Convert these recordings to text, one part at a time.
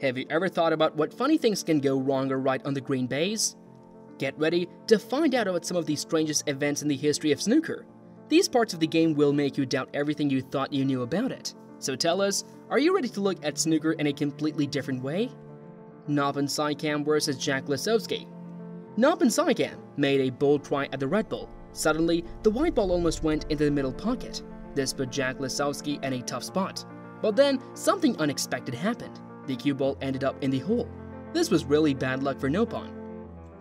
Have you ever thought about what funny things can go wrong or right on the green base? Get ready to find out about some of the strangest events in the history of snooker. These parts of the game will make you doubt everything you thought you knew about it. So tell us, are you ready to look at snooker in a completely different way? Noppen Saikam vs Jack Lisowski. Noppen Saikam made a bold try at the red ball. Suddenly, the white ball almost went into the middle pocket. This put Jack Lisowski in a tough spot. But then, something unexpected happened. The cue ball ended up in the hole. This was really bad luck for Noppen.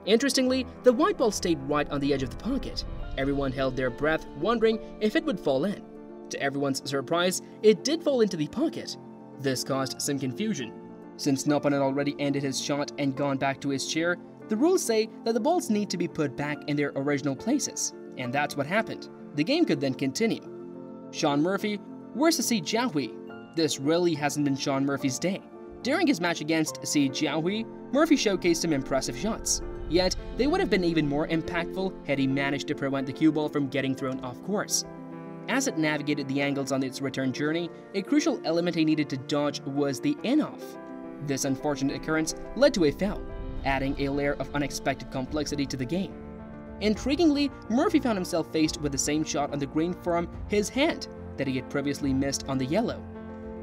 Interestingly, the white ball stayed right on the edge of the pocket. Everyone held their breath, wondering if it would fall in. To everyone's surprise, it did fall into the pocket. This caused some confusion. Since Noppen had already ended his shot and gone back to his chair, the rules say that the balls need to be put back in their original places. And that's what happened. The game could then continue. Shaun Murphy vs Si Jiahui. This really hasn't been Shaun Murphy's day. During his match against Si Jiahui, Murphy showcased some impressive shots. Yet, they would have been even more impactful had he managed to prevent the cue ball from getting thrown off course. As it navigated the angles on its return journey, a crucial element he needed to dodge was the in-off. This unfortunate occurrence led to a foul, adding a layer of unexpected complexity to the game. Intriguingly, Murphy found himself faced with the same shot on the green from his hand that he had previously missed on the yellow.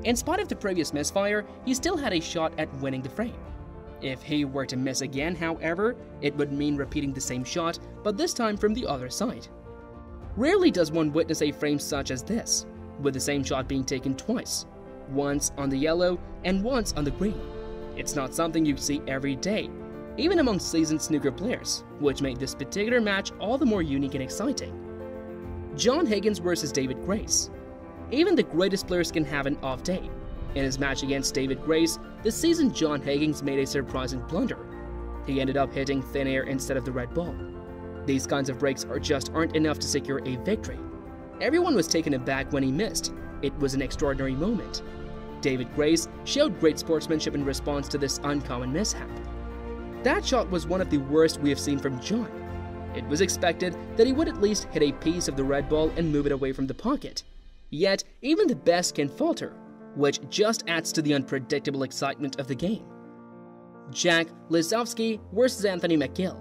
In spite of the previous misfire, he still had a shot at winning the frame. If he were to miss again, however, it would mean repeating the same shot, but this time from the other side. Rarely does one witness a frame such as this, with the same shot being taken twice, once on the yellow and once on the green. It's not something you see every day, even among seasoned snooker players, which made this particular match all the more unique and exciting. John Higgins vs David Grace. Even the greatest players can have an off day. In his match against David Grace, the seasoned John Higgins made a surprising blunder. He ended up hitting thin air instead of the red ball. These kinds of breaks aren't enough to secure a victory. Everyone was taken aback when he missed. It was an extraordinary moment. David Grace showed great sportsmanship in response to this uncommon mishap. That shot was one of the worst we have seen from John. It was expected that he would at least hit a piece of the red ball and move it away from the pocket. Yet, even the best can falter, which just adds to the unpredictable excitement of the game. Jack Lisowski vs Anthony McGill.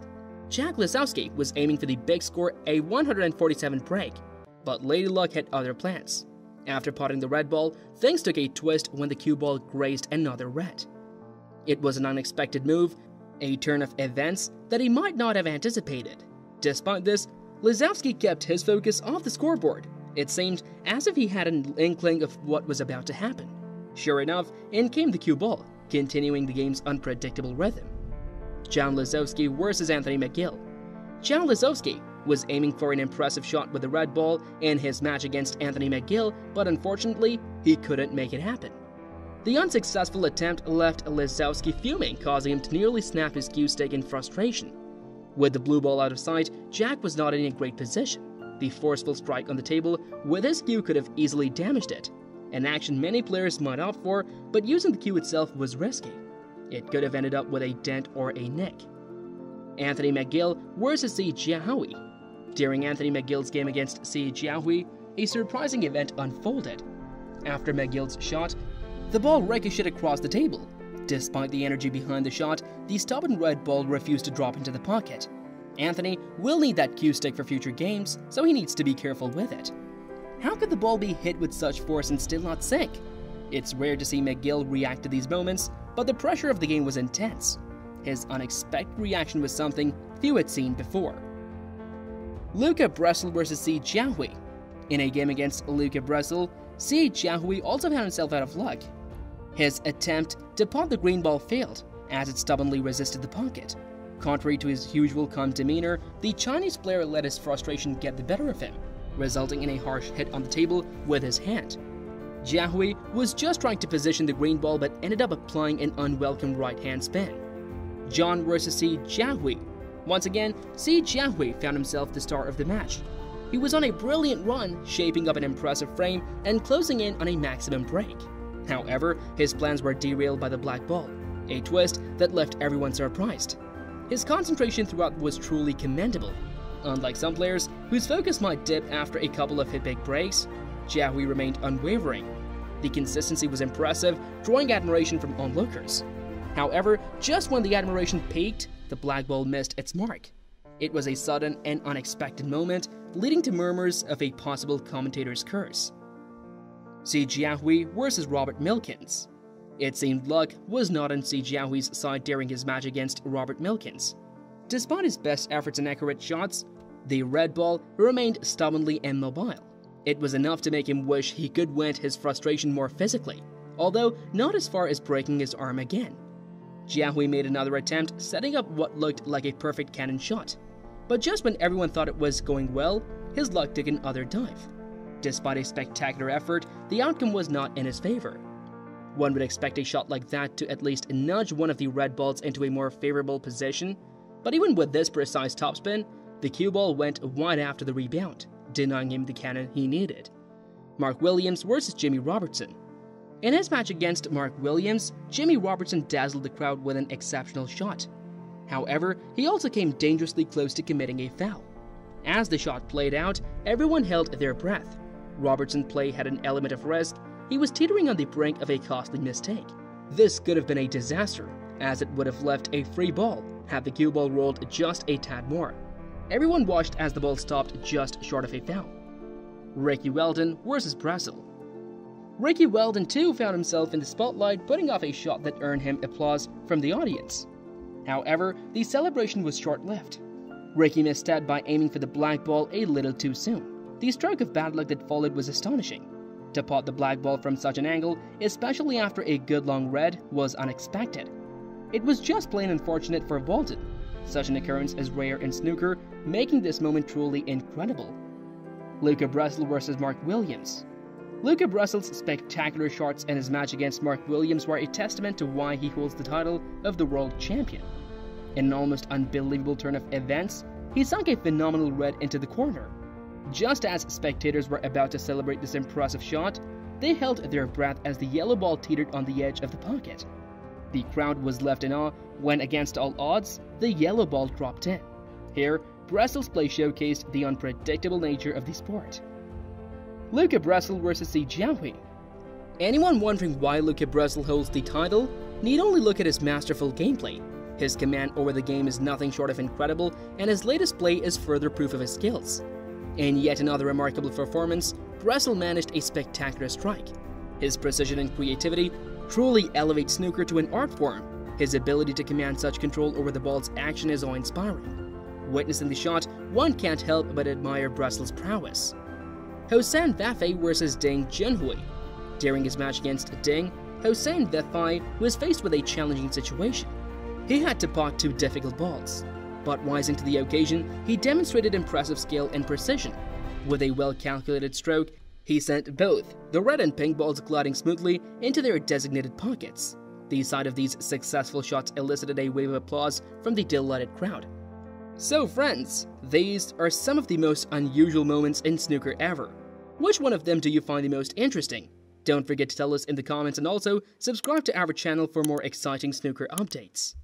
Jack Lisowski was aiming for the big score, a 147 break, but Lady Luck had other plans. After potting the red ball, things took a twist when the cue ball grazed another red. It was an unexpected move, a turn of events that he might not have anticipated. Despite this, Lisowski kept his focus off the scoreboard. It seemed as if he had an inkling of what was about to happen. Sure enough, in came the cue ball, continuing the game's unpredictable rhythm. John Lisowski vs Anthony McGill. John Lisowski was aiming for an impressive shot with the red ball in his match against Anthony McGill, but unfortunately, he couldn't make it happen. The unsuccessful attempt left Lisowski fuming, causing him to nearly snap his cue stick in frustration. With the blue ball out of sight, Jack was not in a great position. The forceful strike on the table with his cue could have easily damaged it, an action many players might opt for, but using the cue itself was risky. It could have ended up with a dent or a nick. Anthony McGill vs Si Jiahui. During Anthony McGill's game against Si Jiahui, a surprising event unfolded. After McGill's shot, the ball ricocheted across the table. Despite the energy behind the shot, the stubborn red ball refused to drop into the pocket. Anthony will need that cue stick for future games, so he needs to be careful with it. How could the ball be hit with such force and still not sink? It's rare to see McGill react to these moments, but the pressure of the game was intense. His unexpected reaction was something few had seen before. Luca Brecel vs Si Jiahui. In a game against Luca Brecel, Si Jiahui also found himself out of luck. His attempt to pot the green ball failed, as it stubbornly resisted the pocket. Contrary to his usual calm demeanor, the Chinese player let his frustration get the better of him, resulting in a harsh hit on the table with his hand. Jiahui was just trying to position the green ball but ended up applying an unwelcome right-hand spin. John vs Si Jiahui. Once again, Si Jiahui found himself the star of the match. He was on a brilliant run, shaping up an impressive frame and closing in on a maximum break. However, his plans were derailed by the black ball, a twist that left everyone surprised. His concentration throughout was truly commendable. Unlike some players, whose focus might dip after a couple of hit big breaks, Jiahui remained unwavering. The consistency was impressive, drawing admiration from onlookers. However, just when the admiration peaked, the black ball missed its mark. It was a sudden and unexpected moment, leading to murmurs of a possible commentator's curse. Si Jiahui versus Robert Milkins. It seemed luck was not on Si Jiahui's side during his match against Robert Milkins. Despite his best efforts and accurate shots, the red ball remained stubbornly immobile. It was enough to make him wish he could vent his frustration more physically, although not as far as breaking his arm again. Jiahui made another attempt, setting up what looked like a perfect cannon shot. But just when everyone thought it was going well, his luck took another dive. Despite a spectacular effort, the outcome was not in his favor. One would expect a shot like that to at least nudge one of the red balls into a more favorable position, but even with this precise topspin, the cue ball went wide after the rebound, denying him the cannon he needed. Mark Williams versus Jimmy Robertson. In his match against Mark Williams, Jimmy Robertson dazzled the crowd with an exceptional shot. However, he also came dangerously close to committing a foul. As the shot played out, everyone held their breath. Robertson's play had an element of risk. He was teetering on the brink of a costly mistake. This could have been a disaster, as it would have left a free ball had the cue ball rolled just a tad more. Everyone watched as the ball stopped just short of a foul. Ricky Weldon versus Brazil. Ricky Weldon too found himself in the spotlight, putting off a shot that earned him applause from the audience. However, the celebration was short-lived. Ricky misstepped by aiming for the black ball a little too soon. The stroke of bad luck that followed was astonishing. To pot the black ball from such an angle, especially after a good long red, was unexpected. It was just plain unfortunate for Weldon. Such an occurrence is rare in snooker, making this moment truly incredible. Luca Brecel versus Mark Williams. Luca Brecel's spectacular shots in his match against Mark Williams were a testament to why he holds the title of the world champion. In an almost unbelievable turn of events, he sunk a phenomenal red into the corner. Just as spectators were about to celebrate this impressive shot, they held their breath as the yellow ball teetered on the edge of the pocket. The crowd was left in awe when, against all odds, the yellow ball dropped in. Here, Brecel's play showcased the unpredictable nature of the sport. Luca Brecel versus Si Jiahui. Anyone wondering why Luca Brecel holds the title need only look at his masterful gameplay. His command over the game is nothing short of incredible, and his latest play is further proof of his skills. In yet another remarkable performance, Brecel managed a spectacular strike. His precision and creativity truly elevate snooker to an art form. His ability to command such control over the ball's action is awe-inspiring. Witnessing the shot, one can't help but admire Brecel's prowess. Hossein Vafaei versus Ding Junhui. During his match against Ding, Hossein Vafaei was faced with a challenging situation. He had to pot two difficult balls, but rising to the occasion, he demonstrated impressive skill and precision. With a well-calculated stroke, he sent both the red and pink balls gliding smoothly into their designated pockets. The sight of these successful shots elicited a wave of applause from the delighted crowd. So friends, these are some of the most unusual moments in snooker ever. Which one of them do you find the most interesting? Don't forget to tell us in the comments, and also subscribe to our channel for more exciting snooker updates.